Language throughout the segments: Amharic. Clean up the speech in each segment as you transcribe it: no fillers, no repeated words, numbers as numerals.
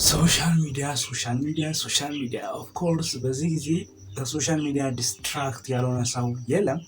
ሶሻል ሚዲያ ኦፍ ኮርስ በዚህ ጊዜ ከሶሻል ሚዲያ ዲስትራክት ያልሆነ ሰው የለም።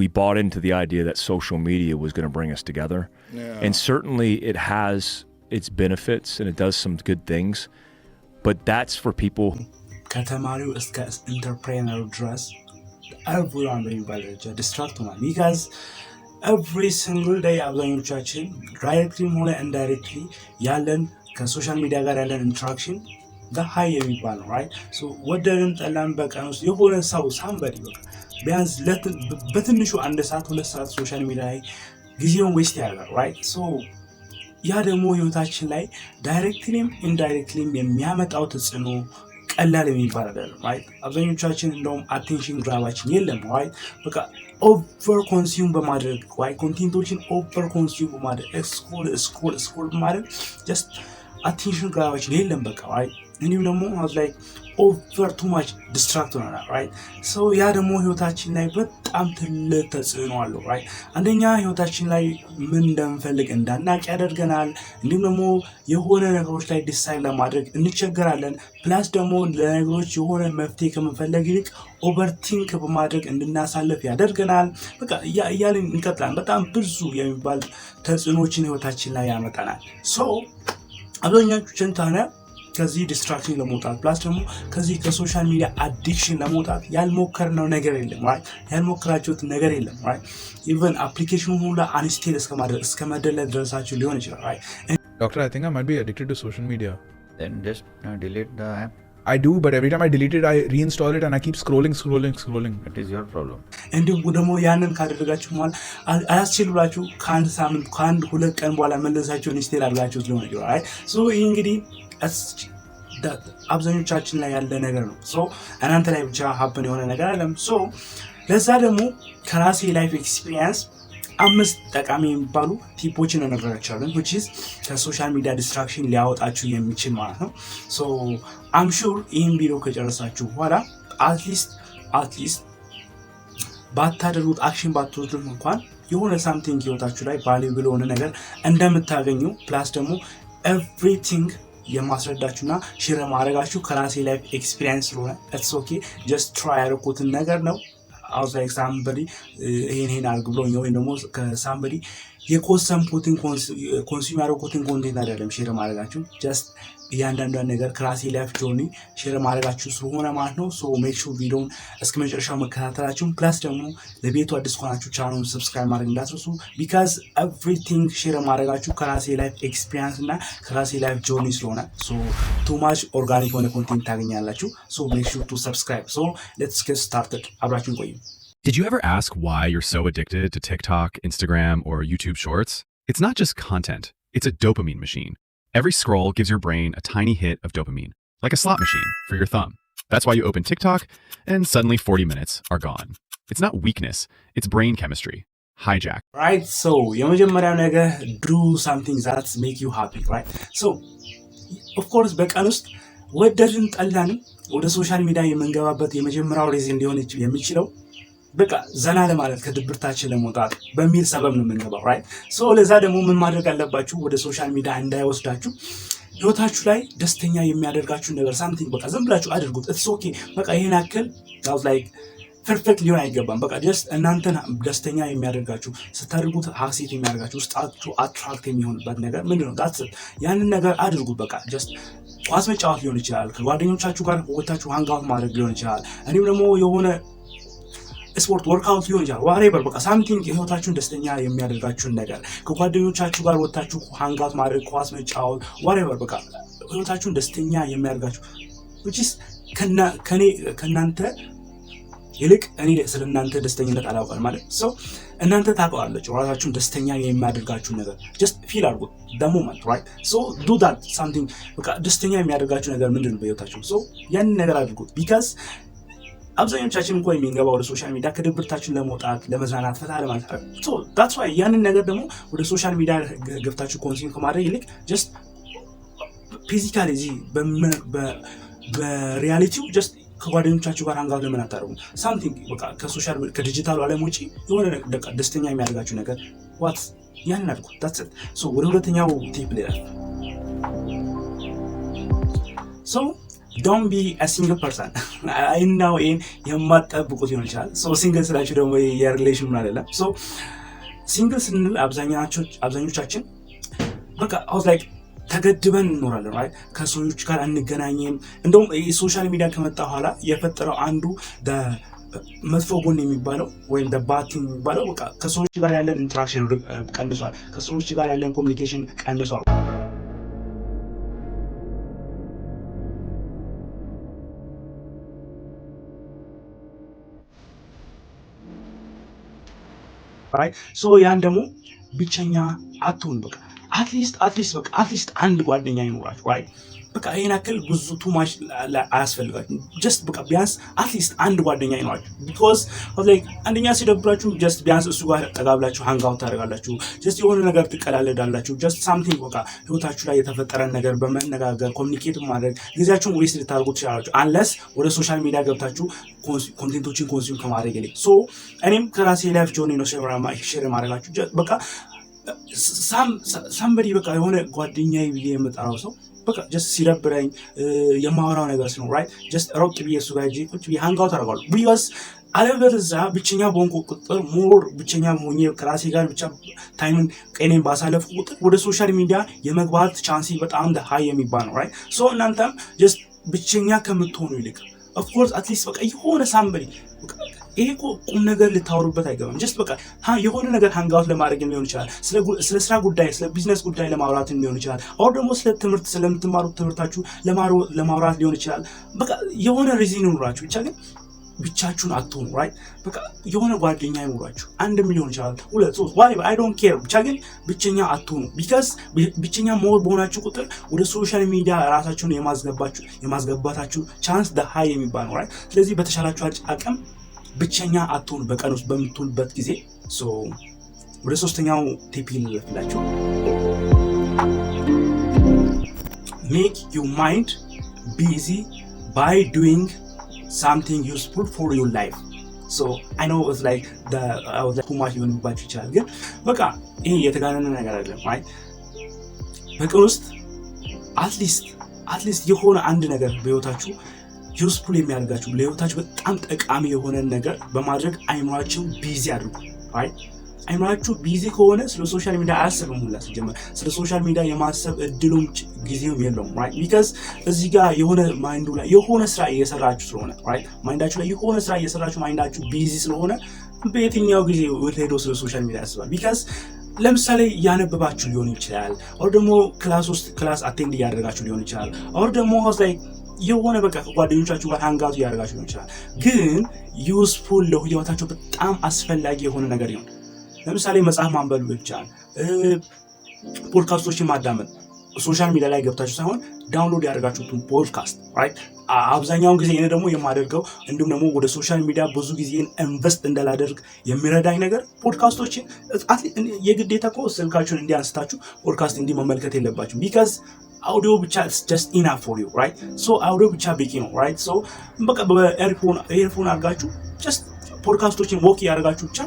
We bought into the idea that social media was going to bring us together. Yeah. And certainly it has its benefits and it does some good things, but that's for people ከተማሪው እስከ ኢንተርፕሬነሩ ድረስ everyone በሚባል ደረጃ ዲስትራክት ሆኗል። because every single day አብዛኞቻችን ዳይሬክትሊ ሆነ ኢንዳይሬክትሊ ያለን ከሶሻል ሚዲያ ጋር ያለን ኢንተራክሽን ሃይ የሚባል ነው። ራይት ሶ ወደድን ጠላን በቀን ውስጥ የሆነ ሰው ሳምበዲ በቃ ቢያንስ በትንሹ 1 ሰዓት 2 ሰዓት ሶሻል ሚዲያ ላይ ጊዜውን ዌስት ያደርጋል። ራይት ሶ ያ ደግሞ ህይወታችን ላይ ዳይሬክትሊም ኢንዳይሬክትሊም የሚያመጣው ተጽዕኖ ቀላል የሚባል አይደለም። ራይት አብዛኞቻችን እንደውም አቴንሽን ግራባችን የለም። ራይት በቃ ኦቨር ኮንሱም በማድረግ ኮንቴንቶችን ኦቨር ኮንሱም በማድረግ ስክሮል በማድረግ ጀስት አቴንሽን ግራባችን የለም በቃ። ራይት እንዲሁም ደግሞ ላይ ኦቨር ቱ ማች ዲስትራክት ሆናል። ራይት ሶ ያ ደግሞ ህይወታችን ላይ በጣም ትልቅ ተጽዕኖ አለው። ራይት አንደኛ ህይወታችን ላይ ምን እንደምንፈልግ እንዳናቅ ያደርገናል። እንዲሁም ደግሞ የሆነ ነገሮች ላይ ዲሳይድ ለማድረግ እንቸገራለን። ፕላስ ደግሞ ለነገሮች የሆነ መፍትሄ ከመፈለግ ይልቅ ኦቨርቲንክ በማድረግ እንድናሳልፍ ያደርገናል። በቃ እያልን እንቀጥላለን። በጣም ብዙ የሚባል ተጽዕኖችን ህይወታችን ላይ ያመጣናል። ሶ አብዛኛዎቻችን ታዲያ ከዚህ ዲስትራክሽን ለመውጣት ፕላስ ደግሞ ከዚህ ከሶሻል ሚዲያ አዲክሽን ለመውጣት ያልሞከርነው ነገር የለም። ራይት ያልሞከራችሁት ነገር የለም። ራይት ኢቨን አፕሊኬሽኑን ሁሉ አንስቴል እስከ መደለት ድረሳችሁ ሊሆን ይችላል። ራይት Doctor, I think I might be addicted to social media. Then just delete the app. I do, but every time I delete it, I reinstall it and I keep scrolling. That is your problem. እንዲሁም ደግሞ ያንን ካደረጋችሁ ማለት አያስችል ብላችሁ ከአንድ ሳምንት ከአንድ 2 ቀን በኋላ መለሳችሁ ኢንስቴል አድርጋችሁት ሊሆን ይችላል። ራይት ሶ ይህ እንግዲህ አብዛኞቻችን ላይ ያለ ነገር ነው። ሶ እናንተ ላይ ብቻ ሀፕን የሆነ ነገር አለም። ሶ ለዛ ደግሞ ከራሴ ላይፍ ኤክስፒሪየንስ 5 ጠቃሚ የሚባሉ ቲፖችን እነግራችኋለሁ which is ከሶሻል ሚዲያ ዲስትራክሽን ሊያወጣችሁ የሚችል ማለት ነው። ሶ አም ሹር ይህን ቪዲዮ ከጨረሳችሁ በኋላ አትሊስት ባታደርጉት አክሽን ባትወስዱት እንኳን የሆነ ሳምቲንግ ህይወታችሁ ላይ ቫልዩብል የሆነ ነገር እንደምታገኙ ፕላስ ደግሞ ኤቭሪቲንግ የማስረዳችሁና ሼር ማድረጋችሁ ከራሴ ላይፍ ኤክስፒሪየንስ ስለሆነ ኢትስ ኦኬ ጀስት ትራይ ያደረኩትን ነገር ነው። አውስ ላይክ ሳምበዲ ይሄን አድርግ ብሎኝ ወይ ደግሞ ከሳምበዲ የኮንሰምፑትን ኮንሱም ያደረኩትን ኮንቴንት አይደለም ሼር ማድረጋችሁ ጀስት እያንዳንዷን ነገር ከራሴ ላይፍ ጆርኒ ሼር ማድረጋችሁ ስለሆነ ማለት ነው። ሶ ሜክ ሹር ቪዲዮውን እስከ መጨረሻው መከታተላችሁ ፕላስ ደግሞ ለቤቱ አዲስ ከሆናችሁ ቻናሉን ሰብስክራይብ ማድረግ እንዳትረሱ ቢካዝ ኤቭሪቲንግ ሼር ማድረጋችሁ ከራሴ ላይፍ ኤክስፒሪየንስ እና ከራሴ ላይፍ ጆርኒ ስለሆነ ሶ ቱ ማች ኦርጋኒክ የሆነ ኮንቴንት ታገኛላችሁ። ሶ ሜክ ሹር ቱ ሰብስክራይብ። ሶ ሌትስ ጌት ስታርትድ። አብራችሁን ቆዩ። Did you ever ask why you're so addicted to TikTok, Instagram, or YouTube Shorts? It's not just content, it's a dopamine machine. Every scroll gives your brain a tiny hit of dopamine, like a slot machine for your thumb. That's why you open TikTok and suddenly 40 minutes are gone. It's not weakness, it's brain chemistry. Hijack. Right, so የመጀመሪያው ነገር do something that make you happy, right? So of course በቀን ውስጥ ወደድን ጠላንም ወደ ሶሻል ሚዲያ የምንገባበት የመጀመሪያው ሪዝን ሊሆን የሚችለው በቃ ዘና ለማለት ከድብርታችን ለመውጣት በሚል ሰበብ ነው የምንገባው። ራይት ሶ ለዛ ደግሞ ምን ማድረግ አለባችሁ? ወደ ሶሻል ሚዲያ እንዳይወስዳችሁ ህይወታችሁ ላይ ደስተኛ የሚያደርጋችሁ ነገር ሳምቲንግ በቃ ዝም ብላችሁ አድርጉት። ኢትስ ኦኬ በቃ ይሄን ያክል አውት ላይክ ፐርፌክት ሊሆን አይገባም። በቃ ጀስት እናንተን ደስተኛ የሚያደርጋችሁ ስታደርጉት ሀሴት የሚያደርጋችሁ ውስጣችሁ አትራክት የሚሆንበት ነገር ምንድነው? ዳትስ ያንን ነገር አድርጉት። በቃ ጀስት ኳስ መጫወት ሊሆን ይችላል፣ ከጓደኞቻችሁ ጋር ወታችሁ ሃንጋውት ማድረግ ሊሆን ይችላል፣ እንዲሁም ደግሞ የሆነ ስፖርት ወርክአውት ሊሆን ይችላል። ዋሬቨር በቃ ሳምቲንግ ህይወታችሁን ደስተኛ የሚያደርጋችሁን ነገር ከጓደኞቻችሁ ጋር ወጣችሁ ሃንጋውት ማድረግ፣ ኳስ መጫወት፣ ዋሬቨር በቃ ህይወታችሁን ደስተኛ የሚያደርጋችሁ which is ከናንተ ይልቅ እኔ ስለናንተ ደስተኝነት አላውቅም ማለት ሰው እናንተ ታውቃላችሁ ራሳችሁን ደስተኛ የሚያደርጋችሁ ነገር just ፊል አድርጉት the moment right so do that something በቃ ደስተኛ የሚያደርጋችሁ ነገር ምንድነው በህይወታችሁ so ያን ነገር አድርጉት because አብዛኞቻችን እንኳን የሚንገባው ወደ ሶሻል ሚዲያ ከድብርታችን ለመውጣት ለመዝናናት ፈታ ለማለት so that's why ያንን ነገር ደግሞ ወደ ሶሻል ሚዲያ ገብታችሁ ኮንሱም ከማድረግ ይልቅ just ፊዚካሊ እዚህ በሪያሊቲው just ከጓደኞቻችሁ ጋር ሃንጋውት ለምን አታደርጉ ሳምቲንግ በቃ ከሶሻል ከዲጂታሉ ዓለም ውጪ የሆነ ደስተኛ የሚያደርጋችሁ ነገር what ያንን አድርጉ that's it so ወደ ሁለተኛው ቲፕ ላይ So don't be a single person. I know in የማትጠብቁት ሊሆን ይችላል። so single ስላችሁ ደግሞ የሪሌሽን ምን አይደለም። so single ስንል አብዛኞቻችን በቃ I was like ተገድበን እንኖራለን right ከሰዎች ጋር አንገናኝም። እንደውም ሶሻል ሚዲያ ከመጣ በኋላ የፈጠረው አንዱ መጥፎ ጎን የሚባለው ወይም ባቲ የሚባለው በቃ ከሰዎች ጋር ያለን ኢንተራክሽን ቀንሷል። ከሰዎች ጋር ያለን ኮሚኒኬሽን ቀንሷል። ሶ ያን ደግሞ ብቸኛ አትሁን። በቃ አትሊስት አንድ ጓደኛ ይኖራችሁ right በቃ ይሄን አክል ብዙ ቱ ማች አያስፈልጋችሁም። ጀስት በቃ ቢያንስ አትሊስት አንድ ጓደኛ ይኖራችሁ ቢኮዝ like አንደኛ ሲደብራችሁ ጀስት ቢያንስ እሱ ጋር ተጋብላችሁ ሃንግ አውት ታደርጋላችሁ። ጀስት የሆነ ነገር ትቀላለዳላችሁ። ጀስት ሳምቲንግ በቃ ህይወታችሁ ላይ የተፈጠረን ነገር በመነጋገር ኮሚኒኬት ማድረግ ጊዜያችሁን ዌስት ልታደርጉ ትችላላችሁ አንለስ ወደ ሶሻል ሚዲያ ገብታችሁ ኮንቴንቶችን ኮንሱም ከማድረግ ይልቅ። ሶ እኔም ከራሴ ላይፍ ጆርኒ ነው ሼር ማድረጋችሁ። በቃ ሳምበዲ በቃ የሆነ ጓደኛዬ ብዬ የምጠራው ሰው በቃ ጀስት ሲደብረኝ የማወራው ነገር ሲኖር right ጀስት ሮቅ ብዬ እሱ ጋር ቁጭ ብዬ ሃንግ አውት አደርጋለሁ። ቢኮዝ አለበለዚያ ብቸኛ በሆንኩ ቁጥር ሞር ብቸኛ ሆኜ ከራሴ ጋር ብቻ ታይምን ቀኔን ባሳለፍኩ ቁጥር ወደ ሶሻል ሚዲያ የመግባት ቻንስ በጣም ሃይ የሚባል ነው right ሶ እናንተም ጀስት ብቸኛ ከምትሆኑ ይልቅ of course at least በቃ የሆነ ሳምበዲ ይሄ ቁም ነገር ልታወሩበት አይገባም። ጀስት በቃ የሆነ ነገር ሃንግ አውት ለማድረግ ሊሆን ይችላል። ስለ ስራ ጉዳይ ስለ ቢዝነስ ጉዳይ ለማውራት ሊሆን ይችላል። አሁን ደግሞ ስለ ትምህርት ስለምትማሩት ትምህርታችሁ ለማውራት ሊሆን ይችላል። በቃ የሆነ ሪዝን ይኖራችሁ ብቻ ግን ብቻችሁን አትሆኑ right በቃ የሆነ ጓደኛ ይኖራችሁ አንድም ሊሆን ይችላል 2 3 whatever I don't care ብቻ ግን ብቸኛ አትሆኑ because ብቸኛ ሞር በሆናችሁ ቁጥር ወደ ሶሻል ሚዲያ ራሳችሁን የማስገባታችሁ ቻንስ ሃይ የሚባል ነው right ስለዚህ በተሻላችሁ አቅም ብቸኛ አትሆኑ በቀን ውስጥ በምትውሉበት ጊዜ። ሶ ወደ ሶስተኛው ቲፕ ልላችሁ make your mind busy by doing something useful for your life. So I know it's like I was like too much even ባች ይችላል ግን በቃ ይሄ የተጋነነ ነገር አይደለም right በቀን ውስጥ አትሊስት የሆነ አንድ ነገር በህይወታችሁ ዩስፉል የሚያደርጋችሁ ለህይወታችሁ በጣም ጠቃሚ የሆነ ነገር በማድረግ አይምራችሁ ቢዚ አድርጉ right አይምራችሁ ቢዚ ከሆነ ስለ ሶሻል ሚዲያ አያስብም ሁላ ሲጀመር ስለ ሶሻል ሚዲያ የማሰብ እድሉም ጊዜውም የለውም right because እዚህ ጋር የሆነ ማይንዱ ላይ የሆነ ስራ እየሰራችሁ ስለሆነ right ማይንዳችሁ ላይ የሆነ ስራ እየሰራችሁ ማይንዳችሁ ቢዚ ስለሆነ በየትኛው ጊዜ ወደ ስለ ሶሻል ሚዲያ ያስባል because ለምሳሌ ያነበባችሁ ሊሆን ይችላል or ደግሞ ክላስ አቴንድ እያደረጋችሁ ሊሆን ይችላል or ደግሞ like የሆነ በቃ ጓደኞቻችሁ ጋር ሃንግ አውት እያደረጋችሁ ሊሆን ይችላል ግን ዩስፉል ለህይወታችሁ በጣም አስፈላጊ የሆነ ነገር ይሁን ለምሳሌ መጽሐፍ ማንበብ ብቻ ፖድካስቶችን ማዳመጥ ሶሻል ሚዲያ ላይ ገብታችሁ ሳይሆን ዳውንሎድ ያደርጋችሁትን ፖድካስት right አብዛኛውን ጊዜ እኔ ደግሞ የማደርገው እንዲሁም ደግሞ ወደ ሶሻል ሚዲያ ብዙ ጊዜ ኢንቨስት እንዳላደርግ የሚረዳኝ ነገር ፖድካስቶችን የግዴታ እኮ ስልካችሁን እንዲያንስታችሁ ፖድካስት እንዲመመልከት የለባችሁ because audio ብቻ is just enough for you right so audio ብቻ በቂ ነው right so በቃ በኤርፎን አድርጋችሁ just ፖድካስቶችን ወክ ያደርጋችሁ ብቻ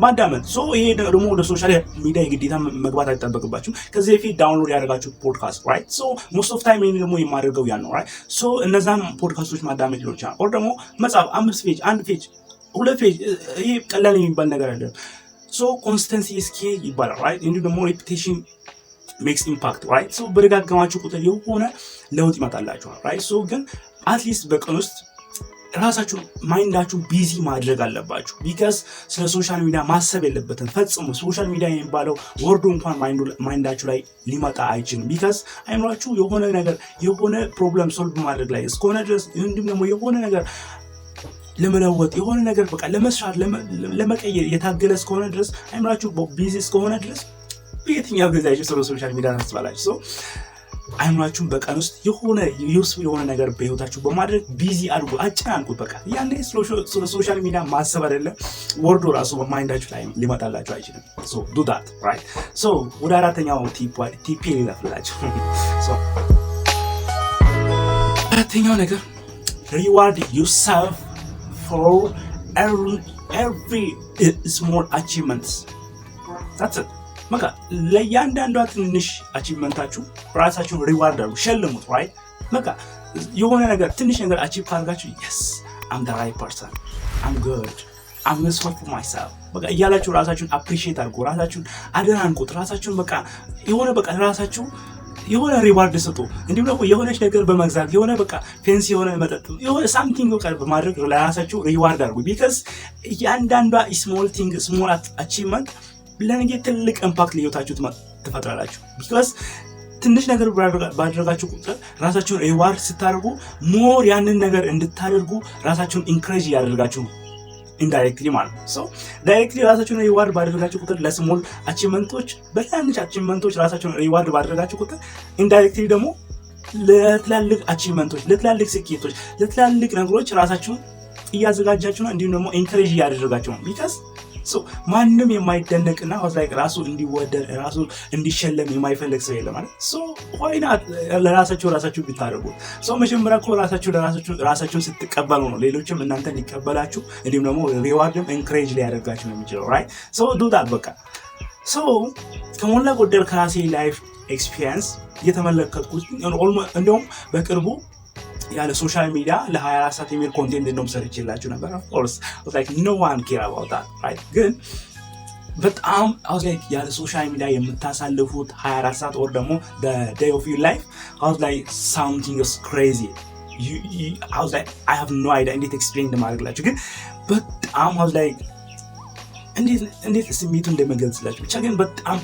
ማዳመጥ ሶ ይሄ ደግሞ ወደ ሶሻል ሚዲያ የግዴታ መግባት አይጠበቅባችሁ ከዚህ በፊት ዳውንሎድ ያደርጋችሁ ፖድካስት right so most of time እኔ ደግሞ የማደርገው ያን ነው right so እነዛን ፖድካስቶች ማዳመጥ ሊሆን ይችላል or ደግሞ መጽሐፍ 5 ፔጅ 1 ፔጅ 2 ፔጅ ይሄ ቀላል የሚባል ነገር አይደለም so consistency is key ይባላል right እንዲሁ ደግሞ repetition makes impact right so በደጋገማችሁ ቁጥር የሆነ ለውጥ ይመጣላችኋል right so ግን at least በቀን ውስጥ ራሳችሁ ማይንዳችሁ ቢዚ ማድረግ አለባችሁ because ስለ ሶሻል ሚዲያ ማሰብ የለበትም ፈጽሞ ሶሻል ሚዲያ የሚባለው ወርዱ እንኳን ማይንዳችሁ ላይ ሊመጣ አይችልም because አይምራችሁ የሆነ ነገር የሆነ ፕሮብለም ሶልቭ ማድረግ ላይ እስከሆነ ድረስ እንዲሁም ደግሞ የሆነ ነገር ለመለወጥ የሆነ ነገር በቃ ለመስራት ለመቀየር የታገለ እስከሆነ ድረስ አይምራችሁ ቢዚ እስከሆነ ድረስ በየትኛው ጊዜ ስለ ሶሻል ሚዲያ ታስባላችሁ so አይምራችሁን በቀን ውስጥ የሆነ ዩስፉል የሆነ ነገር በህይወታችሁ በማድረግ ቢዚ አድርጉ አጨናንቁት በቃ ያኔ ስለ ሶሻል ሚዲያ ማሰብ አይደለም ወርዶ ራሱ በማይንዳችሁ ላይ ሊመጣላችሁ አይችልም so do that right so ወደ አራተኛው ቲፕ ልላችሁ so አራተኛው ነገር reward yourself for every small achievements that's it በቃ ለእያንዳንዷ ትንሽ አቺቭመንታችሁ ራሳችሁን ሪዋርድ አድርጉ ሸልሙት right በቃ የሆነ ነገር ትንሽ ነገር አቺቭ ካርጋችሁ yes I'm the right person, I'm good, I'm useful for myself በቃ እያላችሁ ራሳችሁን አፕሪሺየት አድርጉ፣ ራሳችሁን አደናንቁት፣ ራሳችሁን በቃ የሆነ ራሳችሁ የሆነ ሪዋርድ ስጡ። እንዲሁም ደግሞ የሆነች ነገር በመግዛት የሆነ በቃ ፌንሲ የሆነ መጠጥ የሆነ ሳምቲንግ በቃ በማድረግ ለራሳችሁ ሪዋርድ አድርጉ። ቢካዝ እያንዳንዷ ስሞል ቲንግ ስሞል አቺቭመንት ለነገ ትልቅ ኢምፓክት ለህይወታችሁ ትፈጥራላችሁ። ቢካዝ ትንሽ ነገር ባደረጋችሁ ቁጥር ራሳችሁን ሪዋርድ ስታደርጉ ሞር ያንን ነገር እንድታደርጉ ራሳችሁን ኢንክሬጅ እያደረጋችሁ ኢንዳይሬክትሊ ማለት ነው። ሶ ዳይሬክትሊ ራሳችሁን ሪዋርድ ባደረጋችሁ ቁጥር ለስሞል አቺቭመንቶች በትናንሽ አቺቭመንቶች ራሳችሁን ሪዋርድ ባደረጋችሁ ቁጥር ኢንዳይሬክትሊ ደግሞ ለትላልቅ አቺቭመንቶች፣ ለትላልቅ ስኬቶች፣ ለትላልቅ ነገሮች ራሳችሁን እያዘጋጃችሁ ነው። እንዲሁም ደግሞ ኢንክሬጅ እያደረጋችሁ ነው። ቢካዝ ማንም የማይደነቅና ራሱ እንዲወደድ ራሱ እንዲሸለም የማይፈልግ ሰው የለም ማለት ሶ ዋይ ናት ለራሳችሁ ቢታደርጉ መጀመሪያ እኮ ራሳችሁን ስትቀበሉ ነው ሌሎችም እናንተ ሊቀበላችሁ እንዲሁም ደግሞ ሪዋርድም ኢንክሬጅ ሊያደርጋችሁ ነው የሚችለው ራይት ሶ ዱ ዳት በቃ ሶ ከሞላ ጎደል ከራሴ ላይፍ ኤክስፒሪየንስ እየተመለከትኩት እንደውም በቅርቡ ያለ ሶሻል ሚዲያ ለ24 ሰዓት የሚል ኮንቴንት እንደውም ሰርቼላችሁ ነበር። of course I was like no one care about that right ግን በጣም I was like ያለ ሶሻል ሚዲያ የምታሳልፉት 24 ሰዓት or ደግሞ the day of your life I was like something is crazy I was like I have no idea እንዴት ኤክስፕሌን እንደማድረግላችሁ ግን በጣም I was like እንዴት ስሜቱን እንደመገልጽላችሁ ብቻ ግን በጣም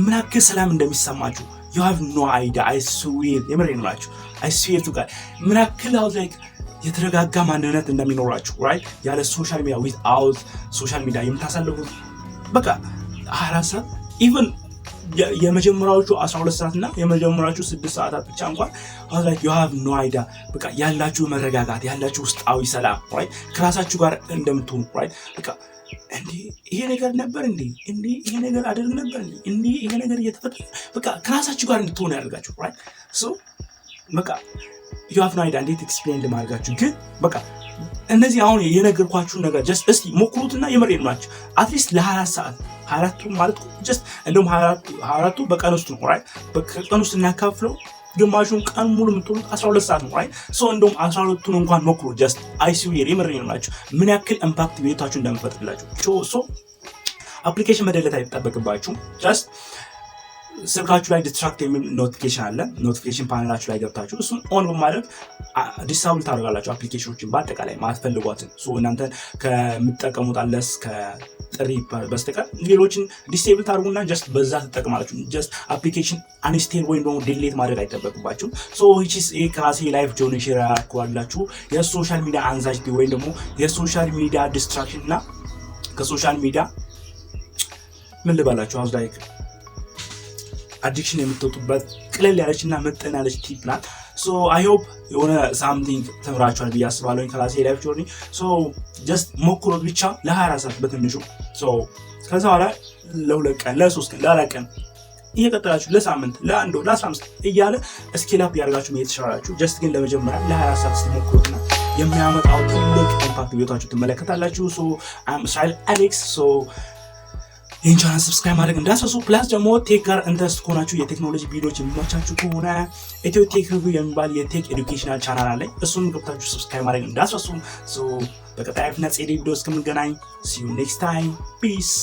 ምን ያክል ሰላም እንደሚሰማችሁ you have no idea I swear የምሬን ነው I swear to God ምን ያክል like የተረጋጋ ማንነት እንደሚኖራችሁ right ያለ ሶሻል ሚዲያ without ሶሻል ሚዲያ የምታሳልፉት በቃ 24 ሰዓት even የመጀመሪያዎቹ 12 ሰዓት እና የመጀመሪያዎቹ 6 ሰዓታት ብቻ እንኳን like you have no idea በቃ ያላችሁ መረጋጋት ያላችሁ ውስጣዊ ሰላም right ከራሳችሁ ጋር እንደምትሆኑ right በቃ ይሄ ነገር ነበር ይሄ ነገር አደረግ ነበር ይሄ ነገር እየተፈጠረ በቃ ከራሳችሁ ጋር እንድትሆኑ ያደርጋችሁ right so በቃ you have no idea እንዴት ኤክስፕሌን እንደማድረጋችሁ ግን በቃ እነዚህ አሁን የነገርኳችሁ ነገር just እስቲ ሞክሩትና የምሬን ናችሁ አትሊስት ለ24 ሰዓት 24ቱ ማለት just እንደውም 24ቱ በቀን ውስጥ ነው right በቀን ውስጥ እናካፍለው ግማሹን ቀን ሙሉ የምትውሉት 12 ሰዓት ነው right so እንደውም 12ቱን እንኳን ሞክሩ just ICU የምሬን ናችሁ ምን ያክል ኢምፓክት ቤታችሁ እንደምፈጥርላችሁ so አፕሊኬሽን መደለት አይጠበቅባችሁ just ስልካችሁ ላይ ዲስትራክት የሚል ኖቲፊኬሽን አለ ኖቲፊኬሽን ፓነላችሁ ላይ ገብታችሁ እሱን ኦን በማድረግ ዲሳብል ታደርጋላችሁ አፕሊኬሽኖችን በአጠቃላይ ማትፈልጓትን እናንተ ከምትጠቀሙት አለስ ከጥሪ በስተቀር ሌሎችን ዲሴብል ታደርጉና ጀስት በዛ ትጠቀማላችሁ ጀስት አፕሊኬሽን አንስቴል ወይም ደግሞ ዲሌት ማድረግ አይጠበቅባችሁም which is ከራሴ ላይፍ ጆርኒ ሼር አድርጓላችሁ የሶሻል ሚዲያ አንዛይቲ ወይም ደግሞ የሶሻል ሚዲያ ዲስትራክሽን እና ከሶሻል ሚዲያ ምን ልባላችሁ አሁን ላይ አዲክሽን የምትወጡበት ቅለል ያለችና መጠን ያለች ቲፕ ናት so I hope የሆነ something ተምራችኋል ብዬ አስባለሁ ከራሴ ላይፍ ጆርኒ so just ሞክሩት ብቻ ለ24 ሰዓት በትንሹ so ከዛ በኋላ ለ2 ቀን ለ3 ቀን ለ4 ቀን እየቀጠላችሁ ለሳምንት ለ1 ወር ለ15 እያለ ስኬል አፕ ያደርጋችሁ መሄድ ትችላላችሁ just ግን ለመጀመሪያ ለ24 ሰዓት ስትሞክሩትና የሚያመጣው ትልቅ ኢምፓክት ቤታችሁ ትመለከታላችሁ so I'm Israel Alex so ይህን ቻናል ሰብስክራይብ ማድረግ እንዳትረሱ ፕላስ ደግሞ ቴክ ጋር ኢንተረስት ከሆናችሁ የቴክኖሎጂ ቪዲዮዎች የሚመቻችሁ ከሆነ ኢትዮ ቴክ ሪቪው የሚባል የቴክ ኤዱኬሽናል ቻናል አለ እሱን ገብታችሁ ሰብስክራይብ ማድረግ እንዳትረሱ በቀጣይ ቪዲዮ እስከምንገናኝ see you next time peace